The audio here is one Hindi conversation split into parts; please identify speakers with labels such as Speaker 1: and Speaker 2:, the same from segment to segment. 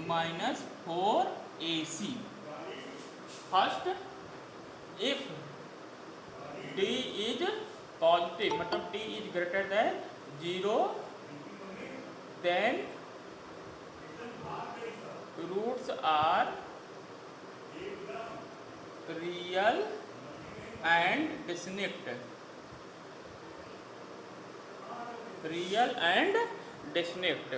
Speaker 1: Minus 4ac। First, if d is positive, मतलब d is greater than 0, then roots are real and distinct. Real and distinct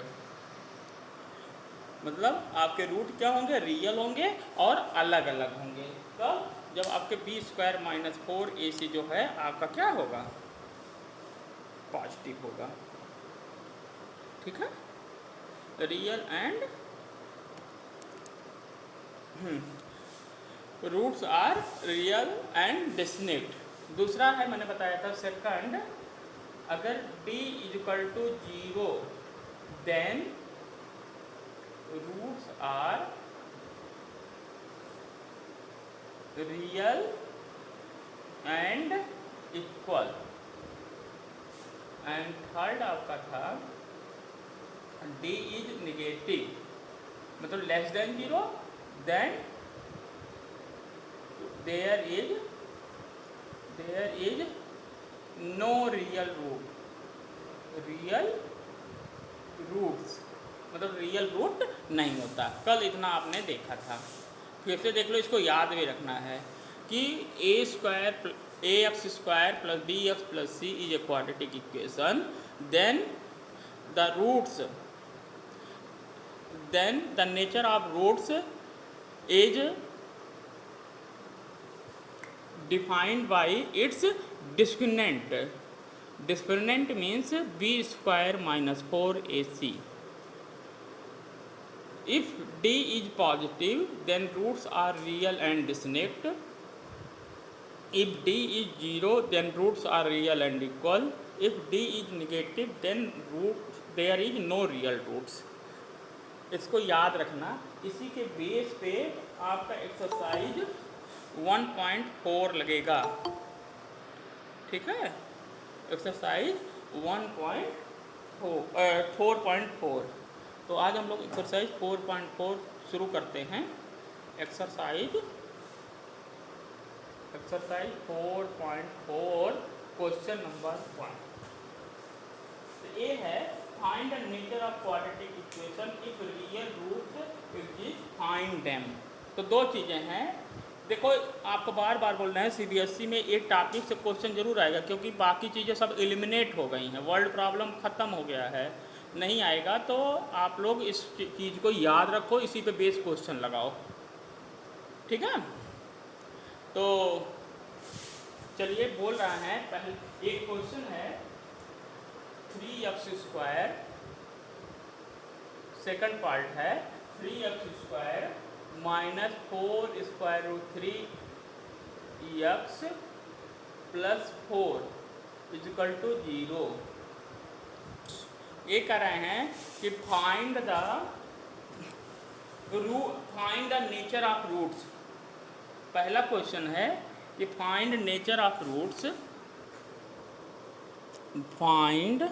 Speaker 1: मतलब आपके रूट क्या होंगे, रियल होंगे और अलग अलग होंगे। तो जब आपके बी स्क्वायर माइनस 4ac जो है आपका क्या होगा, पॉजिटिव होगा। ठीक है, real and roots are real and distinct. दूसरा है, मैंने बताया था सेकंड, अगर d is equal to 0 then roots are real and equal. And third आपका था d इज निगेटिव, मतलब less than 0, then there is no real root. Real roots मतलब रियल रूट नहीं होता। कल इतना आपने देखा था, फिर से देख लो, इसको याद भी रखना है कि ax square plus bx plus c is a quadratic equation, then the roots, then the nature of roots is defined by its discriminant. Discriminant means b square minus 4ac. If d is positive, then roots are real and distinct. If d is 0, then roots are real and equal. If d is negative, then there is no real roots. इसको याद रखना। इसी के बेस पे आपका एक्सरसाइज 1.4 लगेगा। ठीक है, एक्सरसाइज 4.4। तो आज हम लोग एक्सरसाइज 4.4 शुरू करते हैं। Exercise 4.4 question number 1। तो ये है, find the nature of quadratic equation if real roots exist, find them. तो दो चीज़ें हैं। देखो, आपको बार बार बोलना है, सीबीएसई में एक टॉपिक से क्वेश्चन जरूर आएगा, क्योंकि बाकी चीज़ें सब एलिमिनेट हो गई हैं, वर्ल्ड प्रॉब्लम ख़त्म हो गया है, नहीं आएगा। तो आप लोग इस चीज़ को याद रखो, इसी पे बेस क्वेश्चन लगाओ। ठीक है, तो चलिए बोल रहा है। पहले एक क्वेश्चन है 3x स्क्वायर, सेकंड पार्ट है 3x square minus 4 square root 3x plus 4 equal to 0। ये कह रहे हैं कि find the nature of roots. पहला क्वेश्चन है कि find nature of roots, find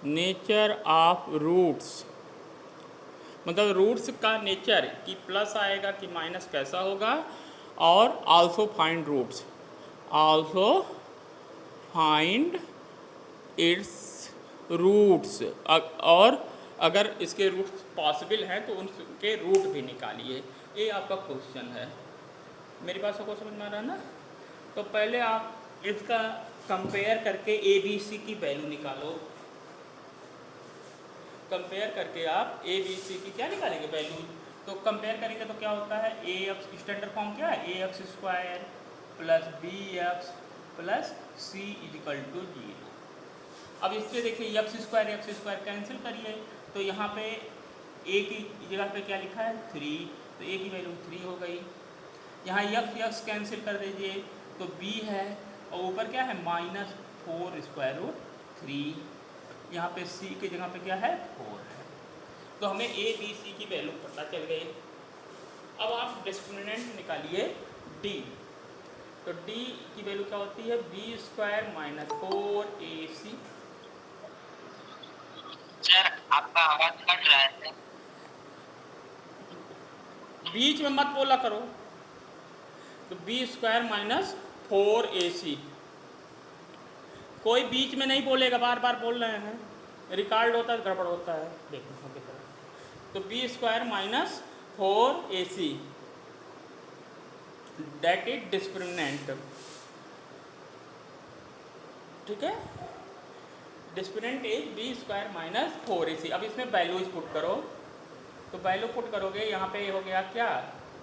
Speaker 1: nature of roots मतलब रूट्स का नेचर, कि प्लस आएगा कि माइनस कैसा होगा, और also find roots, also find its roots, और अगर इसके रूट्स पॉसिबल हैं तो उनके रूट भी निकालिए। ये आपका क्वेश्चन है। मेरी बात सबको समझ में आ रहा है ना? तो पहले आप इसका कंपेयर करके ए बी सी की वैल्यू निकालो। कंपेयर करके आप ए बी सी की क्या निकालेंगे, वैल्यू। तो कंपेयर करेंगे तो क्या होता है, ए एक्स, स्टैंडर्ड फॉर्म क्या है, a x square plus b x plus c is equal to 0। अब इससे देखिए एक्स स्क्वायर कैंसिल करिए, तो यहाँ पे ए की जगह पे क्या लिखा है 3, तो ए की वैल्यू 3 हो गई। यहाँ यक्स कैंसिल कर दीजिए तो बी है, और ऊपर क्या है -4 स्क्वायर रूट 3, यहाँ पे सी की जगह पे क्या है 4 है। तो हमें ए बी सी की वैल्यू पता चल गई। अब आप डिस्क्रिमिनेंट निकालिए डी। तो डी की वैल्यू क्या होती है, बी स्क्वायर माइनस 4ac।
Speaker 2: आपका आवाज कट रहा है सर।
Speaker 1: बीच में मत बोला करो। तो बी स्क्वायर माइनस 4ac, कोई बीच में नहीं बोलेगा, बार बार बोल रहे हैं, रिकॉर्ड होता है गड़बड़ होता है। देखो आगे तरफ, तो B square minus 4ac that is discriminant, ठीक है। Discriminant is B square minus 4ac। अब इसमें वैल्यूज पुट करो, तो वैल्यू पुट करोगे यहाँ पे हो गया क्या,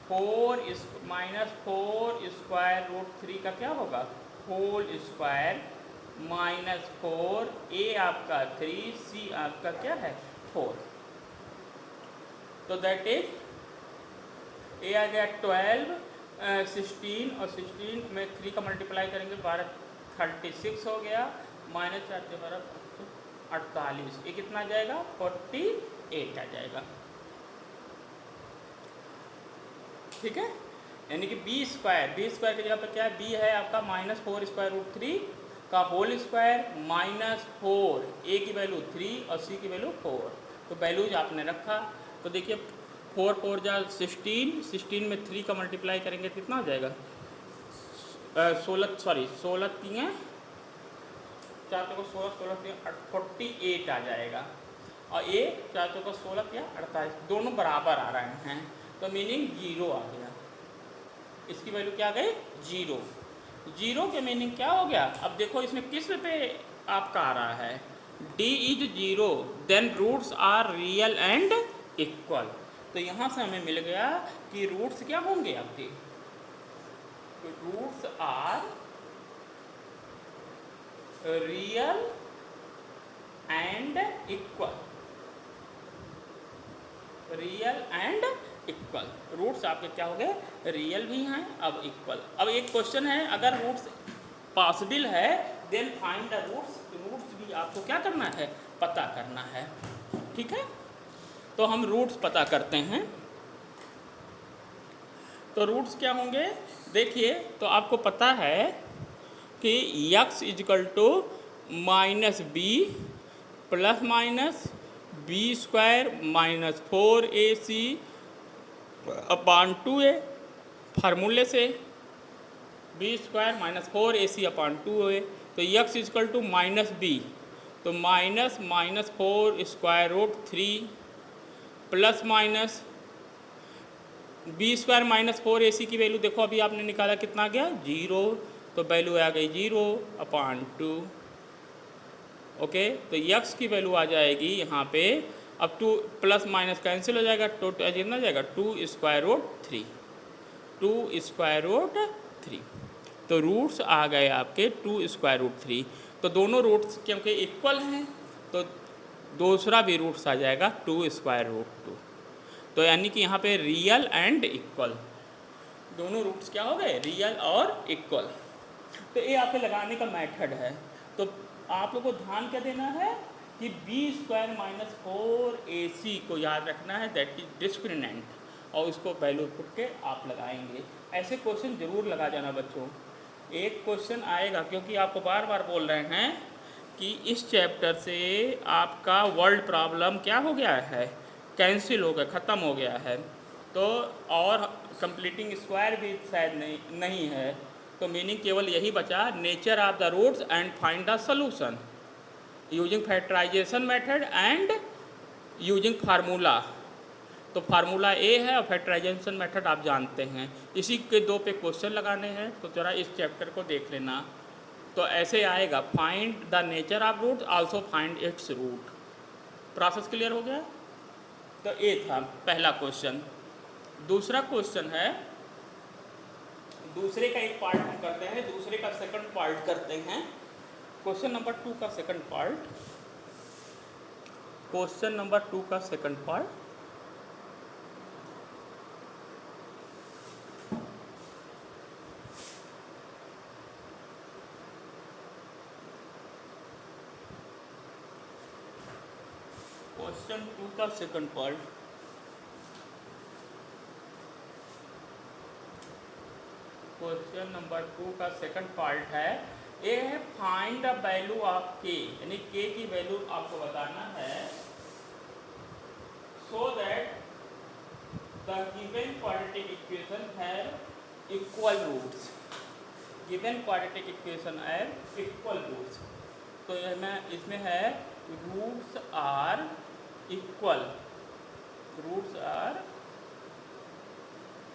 Speaker 1: 4 माइनस 4 स्क्वायर रूट 3 का क्या होगा, होल स्क्वायर माइनस 4, ए आपका 3, सी आपका क्या है 4। तो दैट इज ए आ गया 12, 16 और 16 में 3 का मल्टीप्लाई करेंगे 12, 36 हो गया, माइनस 4 के 12 48, ये कितना आ जाएगा 48 आ जाएगा, ठीक है। यानी कि बी स्क्वायर की जगह पर क्या है, बी है आपका माइनस 4 स्क्वायर रूट 3 का होल स्क्वायर माइनस 4, ए की वैल्यू 3 और सी की वैल्यू 4। तो वैल्यूज आपने रखा, तो देखिए 4 4 जा 16, 16 में 3 का मल्टीप्लाई करेंगे कितना हो जाएगा, 16 3 4 को 16 16 48 आ जाएगा, और ये 4 को 16 क्या 48, दोनों बराबर आ रहे हैं, तो मीनिंग 0 आ गया, इसकी वैल्यू क्या आ गई 0। 0 के मीनिंग क्या हो गया, अब देखो इसमें किस पे आपका आ रहा है, d is 0 then roots are real and equal. तो यहाँ से हमें मिल गया कि रूट्स क्या होंगे आपके, roots are real and equal, real and equal, roots आपके क्या हो गए रियल भी हैं अब इक्वल। अब एक क्वेश्चन है, अगर रूट्स पॉसिबल है then find the roots, roots भी आपको क्या करना है पता करना है, ठीक है। तो हम रूट्स पता करते हैं, तो रूट्स क्या होंगे देखिए, तो आपको पता है कि x is equal to minus b plus minus b square minus 4ac upon 2a, फार्मूले से B square minus 4ac upon 2a, तो x is equal to minus b, तो minus minus 4 square root 3 plus minus b square minus 4ac की वैल्यू देखो अभी आपने निकाला कितना आ गया 0, तो वैल्यू आ गई 0 अपान 2, ओके। तो x की वैल्यू आ जाएगी यहाँ पे, अब 2 प्लस माइनस कैंसिल हो जाएगा, तो कितना जाएगा 2 स्क्वायर रूट 3, 2 स्क्वायर रूट 3, तो रूट्स आ गए आपके 2 स्क्वायर रूट 3। तो दोनों रूट्स क्योंकि इक्वल हैं तो दूसरा भी रूट्स आ जाएगा 2 स्क्वायर रूट 2। तो यानी कि यहाँ पे रियल एंड इक्वल, दोनों रूट्स क्या हो गए रियल और इक्वल। तो ये आपके लगाने का मेथड है। तो आप लोग को ध्यान क्या देना है कि बी स्क्वायर माइनस 4ac को याद रखना है, दैट इज डिस्क्रिमिनेंट, और उसको वैल्यू पुट के आप लगाएंगे। ऐसे क्वेश्चन जरूर लगा जाना बच्चों, एक क्वेश्चन आएगा, क्योंकि आपको बार बार बोल रहे हैं कि इस चैप्टर से आपका वर्ल्ड प्रॉब्लम क्या हो गया है कैंसिल हो गया, ख़त्म हो गया है, तो और कंप्लीटिंग स्क्वायर भी शायद नहीं है, तो मीनिंग केवल यही बचा nature of the roots and find the solution using factorization method and using formula. तो फार्मूला ए है और फैक्टराइजेशन मेथड आप जानते हैं, इसी के 2 पे क्वेश्चन लगाने हैं, तो ज़रा इस चैप्टर को देख लेना। तो ऐसे आएगा find the nature of root also find its root. Process clear हो गया। तो ये था पहला क्वेश्चन। दूसरा क्वेश्चन है, दूसरे का एक पार्ट हम करते हैं, दूसरे का सेकंड पार्ट करते हैं। क्वेश्चन नंबर 2 का सेकंड पार्ट, क्वेश्चन नंबर 2 का सेकंड पार्ट, क्वेश्चन 2 का सेकंड पार्ट, क्वेश्चन नंबर 2 का सेकंड पार्ट है, ये है फाइंड द वैल्यू ऑफ के, यानी के की वैल्यू आपको बताना है the given quadratic equation have equal roots. Given quadratic equation have equal roots. तो इसमें है roots are equal, roots are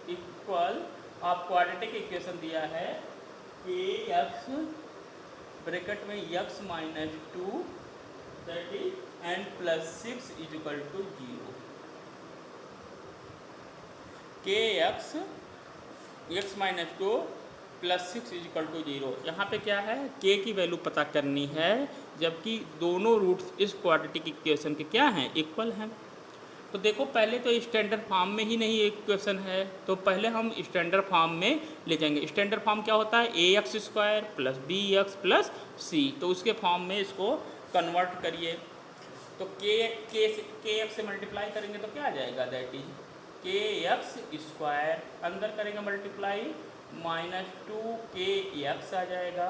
Speaker 1: equal. आप क्वाड्रेटिक इक्वेशन दिया है के एक्स ब्रैकेट में x minus two that is n plus six is equal to zero. K x minus two plus six is equal to zero. यहाँ पे क्या है, के की वैल्यू पता करनी है, जबकि दोनों रूट्स इस क्वाड्रेटिक इक्वेशन के क्या हैं, इक्वल हैं। तो देखो पहले तो स्टैंडर्ड फॉर्म में ही नहीं इक्वेशन है, तो पहले हम स्टैंडर्ड फॉर्म में ले जाएंगे। स्टैंडर्ड फॉर्म क्या होता है, a x square plus b x plus c. तो उसके फॉर्म में इसको कन्वर्ट करिए। तो के एक्स से मल्टीप्लाई करेंगे तो क्या आ जाएगा, that is k x square, अंदर करेंगे multiply minus two k x आ जाएगा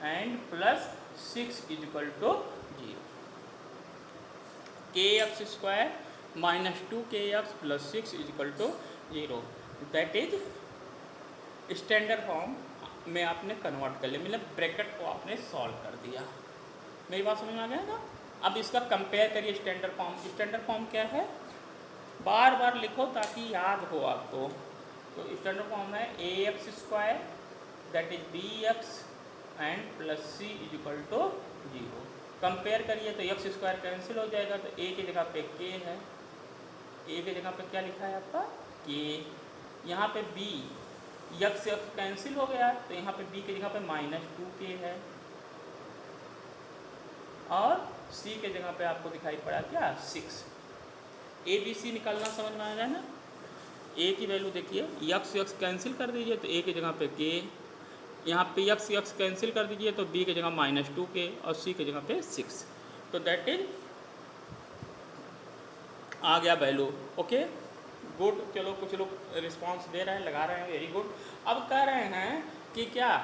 Speaker 1: and plus six is equal to zero. K x square minus two k x plus six is equal to zero. That is standard form में आपने कन्वर्ट कर लिया, मतलब ब्रैकेट को आपने सॉल्व कर दिया। मेरी बात समझ में आ गया ना। अब इसका कंपेयर करिए स्टैंडर्ड फॉर्म। स्टैंडर्ड फॉर्म क्या है, बार बार लिखो ताकि याद हो आपको। तो स्टैंडर्ड फॉर्म है a x square that is b x and plus c is equal to zero. Compare करिए तो एक्स स्क्वायर कैंसिल हो जाएगा, तो ए की जगह पे के है, ए की जगह पे क्या लिखा है आपका, के। यहाँ पे बी एक्स कैंसिल हो गया, तो यहाँ पे बी की जगह पे माइनस टू के है, और सी के जगह पे आपको दिखाई पड़ा क्या, सिक्स। ए बी सी निकालना समझ में आ रहा है ना। ए की वैल्यू देखिए, एक्स कैंसिल कर दीजिए तो ए की जगह पे के, यहाँ पे एक्स कैंसिल कर दीजिए तो बी की जगह माइनस टू के और सी की जगह पे सिक्स। तो दैट इज आ गया वैल्यू। ओके गुड, चलो कुछ लोग रिस्पांस दे रहे हैं, लगा रहे हैं, वेरी गुड। अब कह रहे हैं कि क्या,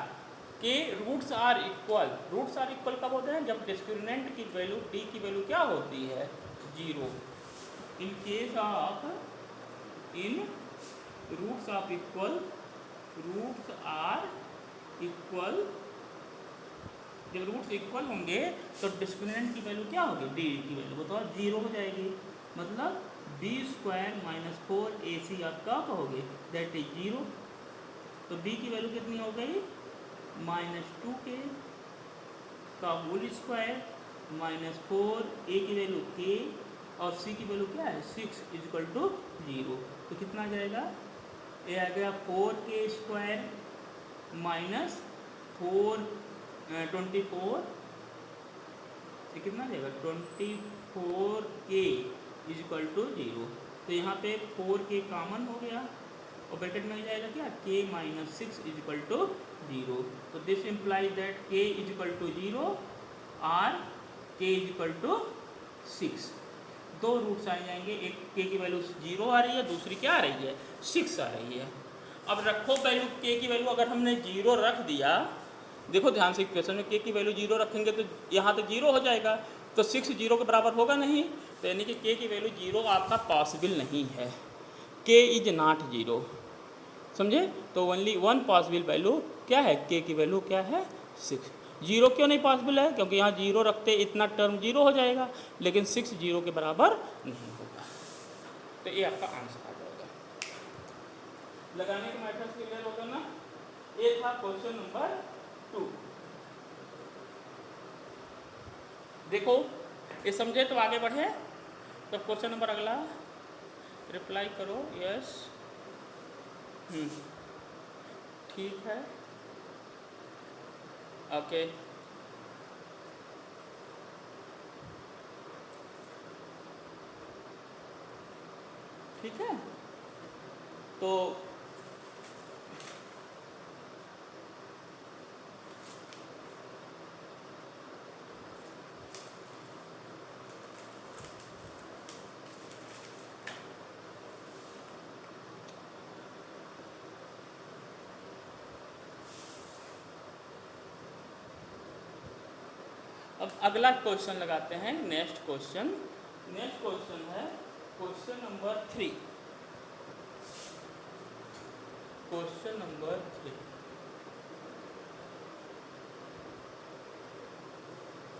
Speaker 1: कि roots are equal. Roots are equal कब होते हैं, जब डिस्क्रिमिनेंट की वैल्यू डी की वैल्यू क्या होती है, zero. In case of roots of equal, roots are equal, जब रूट्स इक्वल होंगे तो डिस्क्रिमिनेंट की वैल्यू क्या होगी, डी की वैल्यू तो जीरो हो जाएगी। मतलब B square minus four A C आप क्या कहोगे, दैट इज जीरो। तो बी की वैल्यू कितनी हो गई, माइनस टू के का whole square minus four, A की वैल्यू के और सी की वैल्यू क्या है, six is equal to zero. तो कितना आ जाएगा, ये आ गया फोर के स्क्वायर माइनस फोर 24, ये कितना आ जाएगा 24 के इज इक्वल टू जीरो। तो यहाँ पे 4 के कॉमन हो गया और ब्रैकेट में आ जाएगा क्या, k minus six is equal to zero. तो this implies that k is equal to zero और k is equal to six. दो रूट्स आ जाएंगे, एक के की वैल्यू जीरो आ रही है, दूसरी क्या आ रही है, सिक्स आ रही है। अब रखो वैल्यू, के की वैल्यू अगर हमने जीरो रख दिया, देखो ध्यान से इक्वेशन में के की वैल्यू जीरो रखेंगे तो यहाँ तो जीरो हो जाएगा, तो सिक्स जीरो के बराबर होगा नहीं, तो यानी कि के की वैल्यू जीरो आपका पॉसिबल नहीं है, के इज नॉट जीरो, समझे। तो ओनली वन पॉसिबल वैल्यू क्या है, के की वैल्यू क्या है, सिक्स। जीरो क्यों नहीं पॉसिबल है, क्योंकि यहाँ जीरो रखते इतना टर्म जीरो हो जाएगा, लेकिन सिक्स जीरो के बराबर नहीं होगा। तो ये आपका आंसर आ जाएगा। लगाने के मैथड क्लियर होगा ना। ये था क्वेश्चन नंबर 2। देखो ये समझे तो आगे बढ़े। तो क्वेश्चन नंबर अगला रिप्लाई करो, यस ठीक है, ओके। ठीक है, तो अब अगला क्वेश्चन लगाते हैं, नेक्स्ट क्वेश्चन। नेक्स्ट क्वेश्चन है question number 3। Question number 3।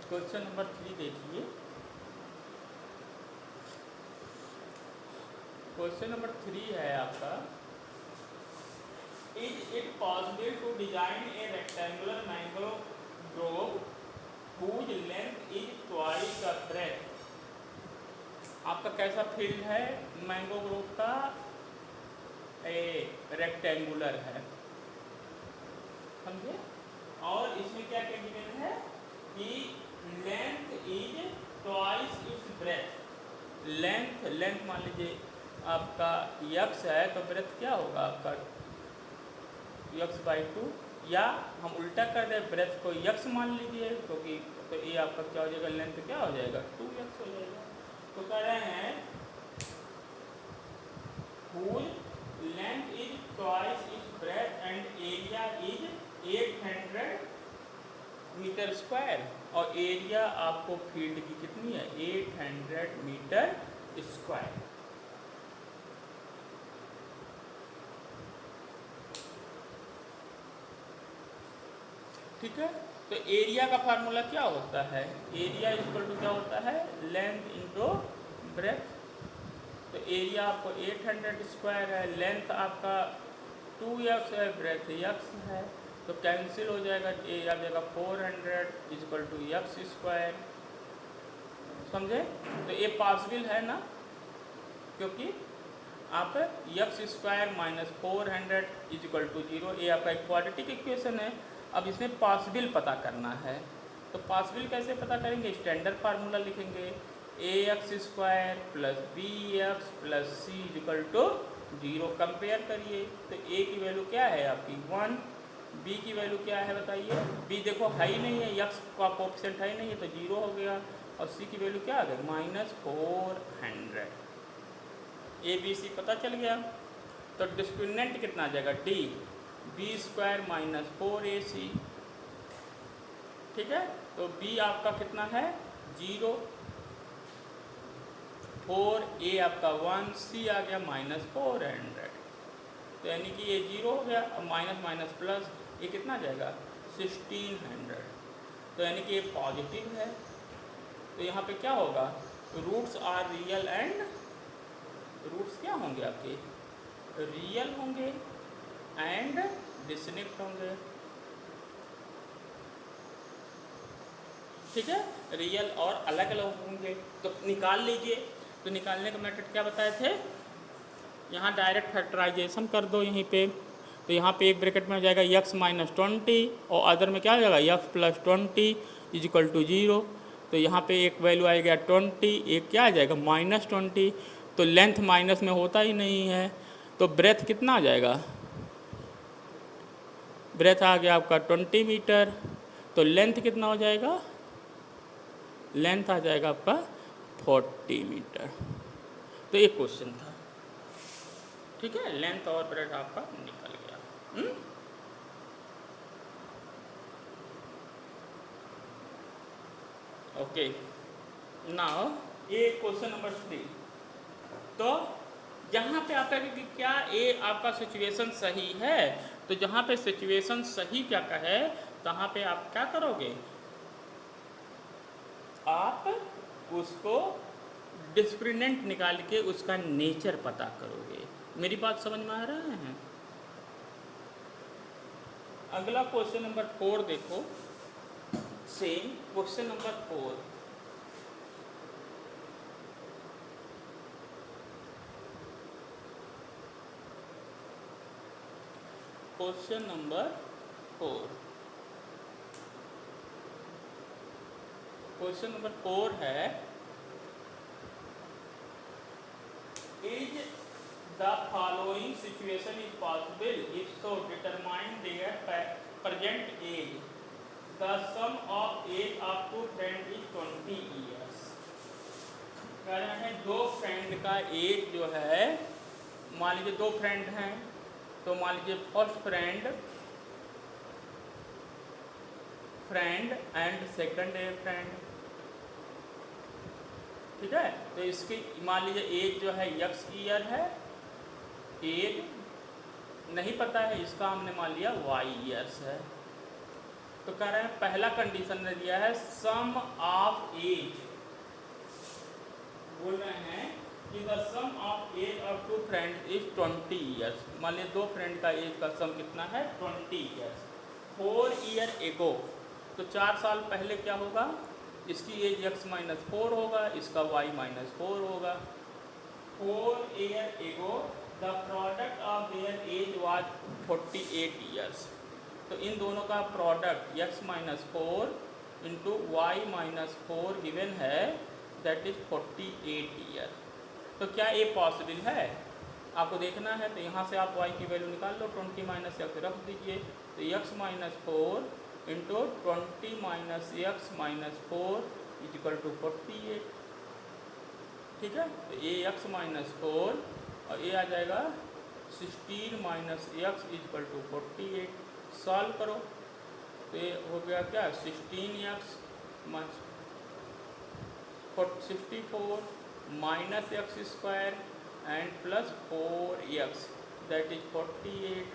Speaker 1: Question number 3 देखिए। क्वेश्चन नंबर 3 है आपका, is it possible to design a rectangular mango grove whose length is twice the breadth। आपका कैसा फील्ड है मैंगो ग्रोव का, ए रेक्टेंगुलर है, समझे। और इसमें क्या क्या गिवन है कि length is twice its breath. Length मान लीजिए आपका यक्स है तो ब्रेथ क्या होगा आपका x/2, या हम उल्टा कर दें ब्रेथ को यक्स मान लीजिए, क्योंकि तो ये आपका क्या हो जाएगा, लेंथ क्या हो जाएगा 2x हो जाएगा। तो कह रहे हैं whose length is twice its breadth and area is 800 meter square, और एरिया आपको फील्ड की कितनी है 800 मीटर स्क्वायर। ठीक है, तो एरिया का फार्मूला क्या होता है, एरिया इक्वल टू क्या होता है लेंथ इंटू ब्रेथ। तो एरिया आपको 800 स्क्वायर है, लेंथ आपका 2x है, ब्रेथ x है, तो कैंसिल हो जाएगा, ए आ जाएगा 400 इक्वल टू एक्स स्क्वायर। समझे, तो ये पॉसिबल है ना, क्योंकि आप x square minus 400 equal to 0, ये आपका एक क्वाड्रेटिक इक्वेशन है। अब इसमें पॉसिबल पता करना है, तो पॉसिबल कैसे पता करेंगे, स्टैंडर्ड फार्मूला लिखेंगे, a x square plus b x plus c equal to 0। Compare करिए, तो ए की वैल्यू क्या है आपकी 1, बी की वैल्यू क्या है बताइए, बी देखो है ही नहीं है, एक्स का कोएफिशिएंट है ही नहीं है तो 0 हो गया, और सी की वैल्यू क्या आ गई -400। ए बी सी पता चल गया, तो डिस्क्रिमिनेंट कितना आ जाएगा D, B square minus 4ac। ठीक है, तो बी आपका कितना है 0, 4a आपका 1, सी आ गया -400, तो यानी कि ये 0 हो गया, और माइनस माइनस प्लस ये कितना आ जाएगा 1600, तो यानी कि ये पॉजिटिव है। तो यहाँ पे क्या होगा, roots are real and, roots क्या होंगे आपके रियल होंगे एंड डिस्कनेक्ट होंगे। ठीक है, रियल और अलग अलग होंगे, तो निकाल लीजिए। तो निकालने का मेथड क्या बताए थे, यहाँ डायरेक्ट फैक्टराइजेशन कर दो यहीं पे, तो यहाँ पे एक ब्रैकेट में हो जाएगा x माइनस 20, और अदर में क्या हो जाएगा x प्लस 20 इजिकल टू 0। तो यहाँ पे एक वैल्यू आएगा 20, एक क्या आ जाएगा -20, तो लेंथ माइनस में होता ही नहीं है, तो ब्रेथ कितना आ जाएगा, ब्रेथ आ गया आपका 20 मीटर, तो लेंथ कितना हो जाएगा, लेंथ आ जाएगा आपका 40 मीटर। तो एक क्वेश्चन था, ठीक है, लेंथ और ब्रेथ आपका निकल गया। ओके, नाउ ये क्वेश्चन नंबर 3। तो यहाँ पे आपका कि क्या ये आपका सिचुएशन सही है, तो जहाँ पे सिचुएशन सही क्या का है, तहाँ पे आप क्या करोगे, आप उसको डिस्क्रिमिनेंट निकाल के उसका नेचर पता करोगे। मेरी बात समझ में आ रहा है। अगला क्वेश्चन नंबर 4 देखो, same question number 4। Question number 4, question number 4 है, is the following situation is possible, if so determine their present age, the sum of age of two friend is 20 years. कह रहे हैं दो फ्रेंड का एज जो है, मान लीजिए दो फ्रेंड हैं, तो मान लीजिए first friend and second friend. ठीक है, तो इसकी मान लीजिए एज जो है x ईयर है, एज नहीं पता है, इसका हमने मान लिया y ईयर्स है। तो कह रहे हैं पहला कंडीशन ने दिया है सम ऑफ एज, बोल रहे हैं कि the sum of age of two friend is 20 years. मान लिया दो फ्रेंड का एज का सम कितना है 20 ईयर्स। 4 ईयर एगो, तो 4 साल पहले क्या होगा, इसकी एज x-4 होगा, इसका y-4 होगा। 4 year ago the product of their age was 48 years. तो इन दोनों का product x-4 into y-4 given है, दैट इज 48 ईयर। तो क्या ये पॉसिबल है, आपको देखना है। तो यहाँ से आप y की वैल्यू निकाल लो, 20 माइनस एक्स रख दीजिए, तो x-4 into 20 minus x-4 is equal to 48। ठीक है, तो ये x-4 और ये आ जाएगा 16 minus x is equal to 48। Solve करो तो ये हो गया क्या, 16x 64 minus x square and plus 4x that is 48।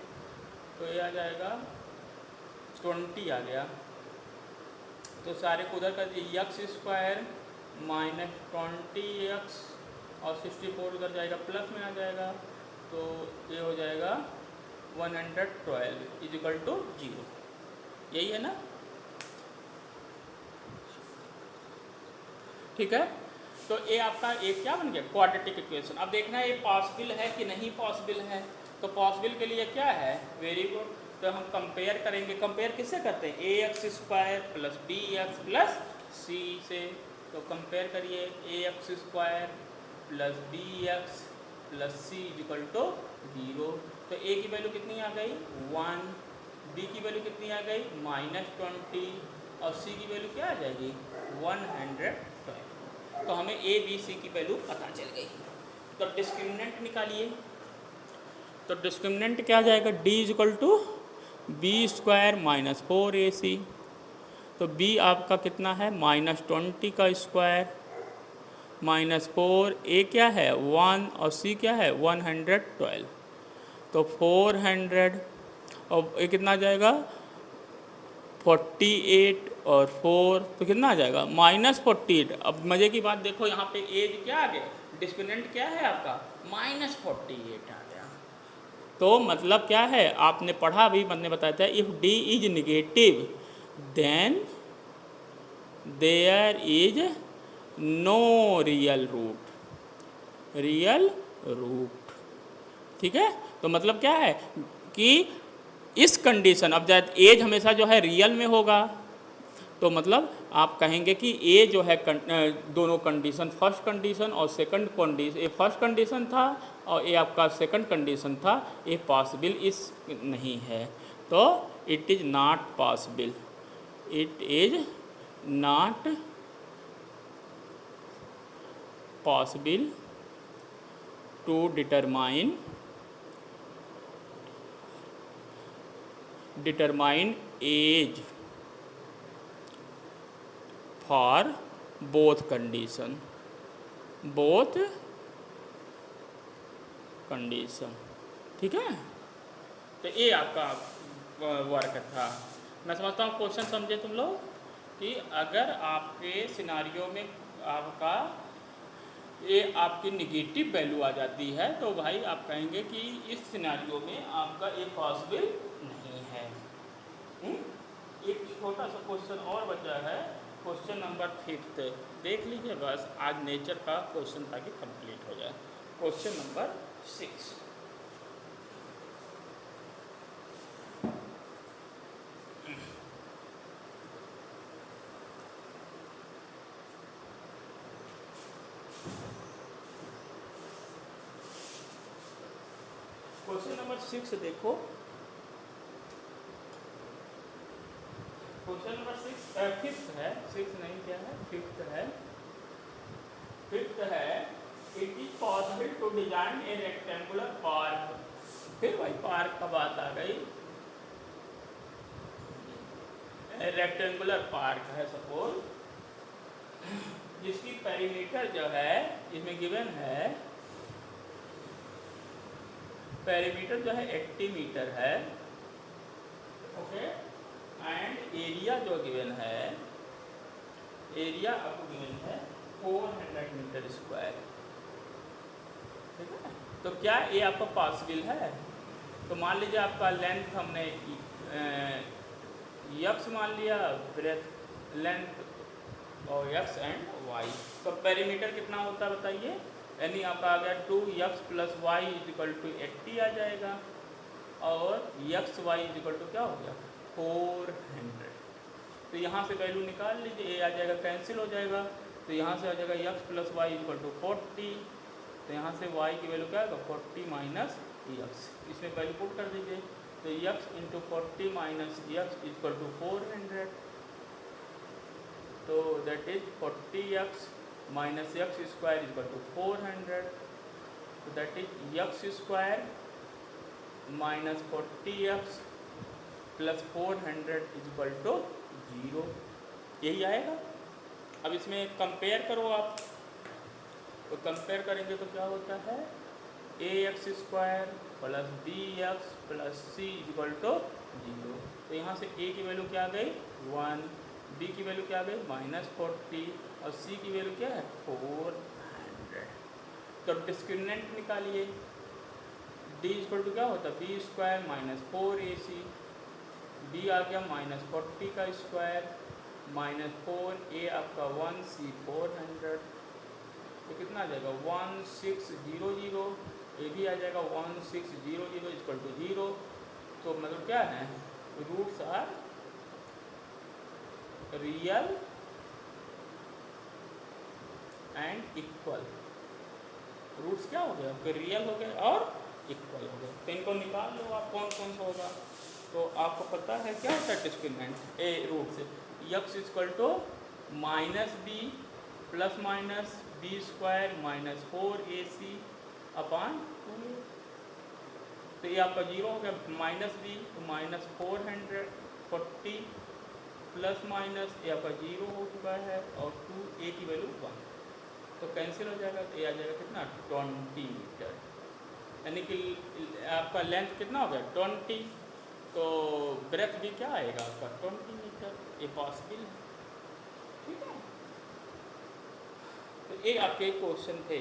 Speaker 1: तो ये आ जाएगा 20 आ गया। तो सारे को उधर कर दिए, एक्स स्क्वायर माइनस 20x और 64 उधर जाएगा, प्लस में आ जाएगा। तो ये हो जाएगा 112 इजिकल टू 0। यही है ना, ठीक है। तो ये आपका एक क्या बन गया, क्वाड्रेटिक इक्वेशन। अब देखना है ये पॉसिबल है कि नहीं पॉसिबल है। तो पॉसिबल के लिए क्या है, वेरी गुड। तो हम कंपेयर करेंगे, कंपेयर किससे करते हैं, ax² plus bx plus c से। तो कंपेयर करिए, ax² plus bx plus c equal to 0। तो a की वैल्यू कितनी आ गई 1, b की वैल्यू कितनी आ गई -20 और c की वैल्यू क्या आ जाएगी 112। तो हमें a b c की वैल्यू पता चल गई। तो डिस्क्रिमिनेंट निकालिए। तो डिस्क्रिमिनेंट क्या आ जाएगा, d equal to b² minus 4ac। तो b आपका कितना है -20 का स्क्वायर माइनस 4, a क्या है 1 और c क्या है 112। तो 400 और ये कितना आ जाएगा 48 और 4, तो कितना आ जाएगा -48। अब मज़े की बात देखो, यहाँ पे एज क्या आ गया, डिस्क्रिमिनेंट क्या है आपका -48 आ गया। तो मतलब क्या है, आपने पढ़ा भी, मैंने बताया था, if d is negative then there is no real root. ठीक है, तो मतलब क्या है कि इस कंडीशन, अब जब एज हमेशा जो है रियल में होगा, तो मतलब आप कहेंगे कि ए जो है दोनों कंडीशन, फर्स्ट कंडीशन और सेकंड कंडीशन, ये फर्स्ट कंडीशन था और ये आपका सेकंड कंडीशन था, ये पॉसिबल इस नहीं है। तो it is not possible, it is not possible to determine age for both condition, ठीक है। तो ये आपका वर्क था। मैं समझता हूँ क्वेश्चन समझे तुम लोग, कि अगर आपके सिनारियो में आपका ये आपकी निगेटिव वैल्यू आ जाती है, तो भाई आप कहेंगे कि इस सिनारियो में आपका ये पॉसिबल नहीं है। एक छोटा सा क्वेश्चन और बचा है, क्वेश्चन नंबर 5 देख लीजिए बस, आज नेचर का क्वेश्चन ताकि कंप्लीट हो जाए। क्वेश्चन नंबर 6, क्वेश्चन नंबर 6 देखो। क्वेश्चन नंबर 5th है, 6 नहीं क्या है 5th है। 5th है, it is possible to design a rectangular park. फिर भाई पार्क का बात आ गई। रेक्टेंगुलर पार्क है सपोज, जिसकी पेरीमीटर जो है इसमें गिवन है पेरीमीटर जो है 80 मीटर है, ओके, एंड एरिया जो गिवन है, एरिया आपको गिवन है 400 मीटर स्क्वायर, ठीक है। तो क्या ये आपका पॉसिबल है? तो मान लीजिए आपका लेंथ हमने यक्स मान लिया, ब्रेथ लेंथ और यक्स एंड वाई, तो पेरीमीटर कितना होता है बताइए? यानी आपका आ गया 2x + y = 80 आ जाएगा, और यक्स वाई इक्वल टू क्या हो गया 400। तो यहाँ से वैल्यू निकाल लीजिए, ये आ जाएगा, कैंसिल हो जाएगा, तो यहाँ से आ जाएगा x + y = 40, तो यहाँ से y की वैल्यू क्या आएगा 40 - x, इसमें वैल्यू पुट कर दीजिए, तो x × 40 - x = 400, तो दैट इज 40x - x² = 400, तो दैट इज x² - 40x + 400 = 0, यही आएगा। अब इसमें कंपेयर करो आप, तो कंपेयर करेंगे तो क्या होता है ax² + bx + c = 0, तो यहाँ से a की वैल्यू क्या आ गई 1, b की वैल्यू क्या आ गई -40, और c की वैल्यू क्या है 400। तो डिस्क्रिमिनेंट निकालिए, d = क्या होता है b² - 4ac, b आ गया -40 का स्क्वायर -4a आपका 1c 400, तो कितना आ जाएगा 1600, ये भी आ जाएगा 1600 = 0, तो मतलब क्या है roots are real and equal, roots क्या हो गए आपके रियल हो गए और इक्वल हो गए। तो इनको निकाल लो आप कौन कौन सा होगा, तो आपको पता है क्या होता है डिस्क्रिमिनेंट ए रूट से, x = -b ± b² - 4ac / 2a, तो ये आपका 0 हो गया, -b तो -440 ± ये आपका 0 हो चुका है, और 2a की वैल्यू 1, तो कैंसिल हो जाएगा, तो ये आ जाएगा कितना 20 मीटर, यानी कि आपका लेंथ कितना हो गया 20, तो ब्रेथ भी क्या आएगा आपका 20 मीटर, ये पॉसिबल है, ठीक है। तो ये आपके क्वेश्चन थे।